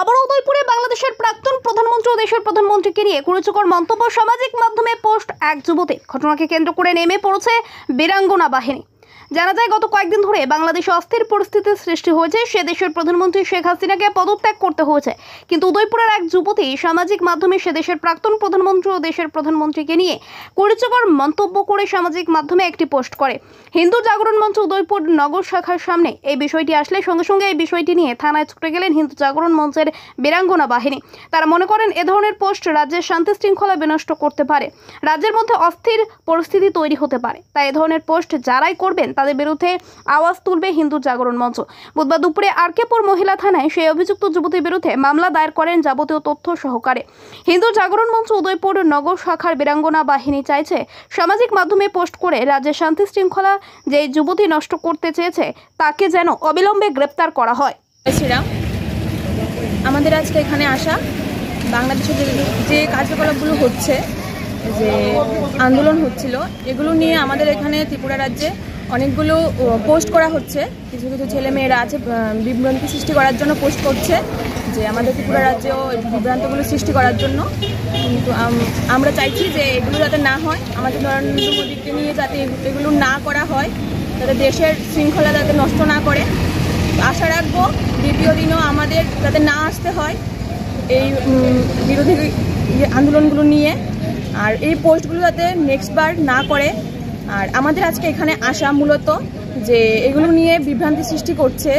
আবার উদয়পুরে বাংলাদেশের প্রাক্তন প্রধানমন্ত্রী ও দেশের প্রধানমন্ত্রীকে নিয়ে কুরুচিকর মন্তব্য, সামাজিক মাধ্যমে পোস্ট এক যুবতীর। ঘটনাকে কেন্দ্র করে নেমে পড়েছে বীরাঙ্গনা বাহিনী। জানা যায়, গত কয়েকদিন ধরে বাংলাদেশে অস্থির পরিস্থিতির সৃষ্টি হয়েছে। সে দেশের প্রধানমন্ত্রী শেখ হাসিনাকে পদত্যাগ করতে হয়েছে, কিন্তু উদয়পুরের এক যুবতী সামাজিক মাধ্যমে সে দেশের প্রাক্তন প্রধানমন্ত্রী ও দেশের প্রধানমন্ত্রীকে নিয়ে কুরুচিকর মন্তব্য করে সামাজিক মাধ্যমে একটি পোস্ট করে। হিন্দু জাগরণ মঞ্চ উদয়পুর নগর শাখার সামনে এই বিষয়টি আসলে সঙ্গে সঙ্গে এই বিষয়টি নিয়ে থানায় ছুটে গেলেন হিন্দু জাগরণ মঞ্চের বীরাঙ্গনা বাহিনী। তারা মনে করেন, এ ধরনের পোস্ট রাজ্যের শান্তি শৃঙ্খলা বিনষ্ট করতে পারে, রাজ্যের মধ্যে অস্থির পরিস্থিতি তৈরি হতে পারে। তাই এ ধরনের পোস্ট যারাই করবেন তাদের বিরুদ্ধে আওয়াজ তুলবে হিন্দু জাগরণ মঞ্চ। বুধবার দুপুরে আরকেপুর মহিলা থানায় সেই অভিযুক্ত যুবতীর বিরুদ্ধে মামলা দায়ের করেন যাবতীয় তথ্য সহকারে। হিন্দু জাগরণ মঞ্চ উদয়পুর নগর শাখার বীরাঙ্গনা বাহিনী চাইছে, সামাজিক মাধ্যমে পোস্ট করে রাজ্যের শান্তি শৃঙ্খলা যে যুবতী নষ্ট করতে চেয়েছে তাকে যেন অবিলম্বে গ্রেপ্তার করা হয়। আমাদের আজকে এখানে আসা, বাংলাদেশে যে কার্যকলাপগুলো হচ্ছে, যে আন্দোলন হচ্ছিল, এগুলো নিয়ে আমাদের এখানে ত্রিপুরা রাজ্যে অনেকগুলো পোস্ট করা হচ্ছে। কিছু কিছু ছেলে মেয়েরা আছে বিভ্রান্তি সৃষ্টি করার জন্য পোস্ট করছে, যে আমাদের ত্রিপুরা রাজ্যেও বিভ্রান্তগুলো সৃষ্টি করার জন্য। কিন্তু আমরা চাইছি যে এগুলো যাতে না হয়, আমাদের নরেন্দ্র মোদীকে নিয়ে যাতে এগুলো না করা হয়, যাতে দেশের শৃঙ্খলা যাতে নষ্ট না করে। আশা রাখবো দ্বিতীয় দিনও আমাদের যাতে না আসতে হয় এই বিরোধী আন্দোলনগুলো নিয়ে, আর এই পোস্টগুলো যাতে নেক্সট বার না করে। আর আমাদের আজকে এখানে আসা মূলত যে এগুলো নিয়ে বিভ্রান্তি সৃষ্টি করছে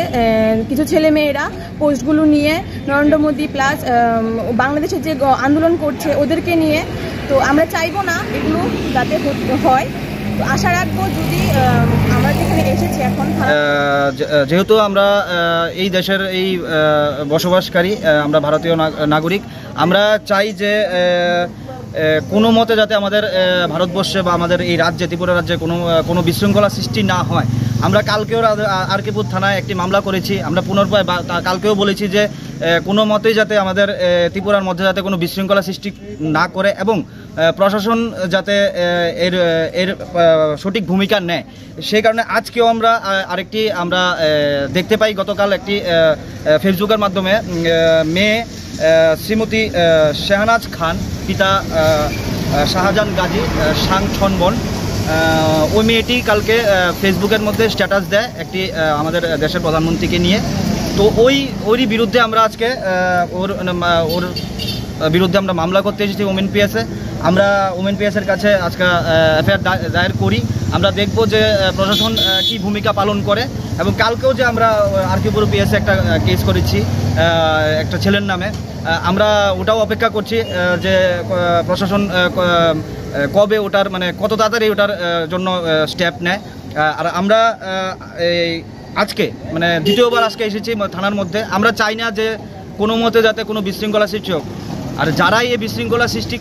কিছু ছেলে মেয়েরা, পোস্টগুলো নিয়ে নরেন্দ্র মোদী প্লাস বাংলাদেশের যে আন্দোলন করছে ওদেরকে নিয়ে। তো আমরা চাইবো না এগুলো যাতে হয়। তো আশা রাখবো যদি আমরা যেখানে এসেছি এখন, যেহেতু আমরা এই দেশের এই বসবাসকারী, আমরা ভারতীয় নাগরিক, আমরা চাই যে কোনো মতে যাতে আমাদের ভারতবর্ষে বা আমাদের এই রাজ্যে, ত্রিপুরা রাজ্যে কোনো বিশৃঙ্খলা সৃষ্টি না হয়। আমরা কালকেও আরকেপুর থানায় একটি মামলা করেছি। আমরা পুনর্বার কালকেও বলেছি যে কোনো মতেই যাতে আমাদের ত্রিপুরার মধ্যে যাতে কোনো বিশৃঙ্খলা সৃষ্টি না করে এবং প্রশাসন যাতে এর সঠিক ভূমিকা নেয়। সেই কারণে আজকেও আমরা আমরা দেখতে পাই, গতকাল একটি ফেসবুকের মাধ্যমে মেয়ে শ্রীমতী শাহনাজ খান, পিতা শাহজাহান গাজী সাংছনবন, ওই মেয়েটি কালকে ফেসবুকের মধ্যে স্ট্যাটাস দেয় একটি আমাদের দেশের প্রধানমন্ত্রীকে নিয়ে। তো ওরই বিরুদ্ধে আমরা আজকে ওর বিরুদ্ধে আমরা মামলা করতে এসেছি ওমেন পিএসে। আমরা ওমেন পিএসের কাছে আজকে এফআইআর দায়ের করি। আমরা দেখব যে প্রশাসন কি ভূমিকা পালন করে। এবং কালকেও যে আমরা আরকেপুর পিএসে একটা কেস করেছি একটা ছেলের নামে, আমরা ওটাও অপেক্ষা করছি যে প্রশাসন কবে ওটার কত তাড়াতাড়ি ওটার জন্য স্টেপ নেয়। আর আমরা আজকে দ্বিতীয়বার আজকে এসেছি থানার মধ্যে। আমরা চাই না যে কোনো মতে যাতে কোনো বিশৃঙ্খলা সৃষ্টি হোক, আর যারাই এই বিশৃঙ্খলা সৃষ্টি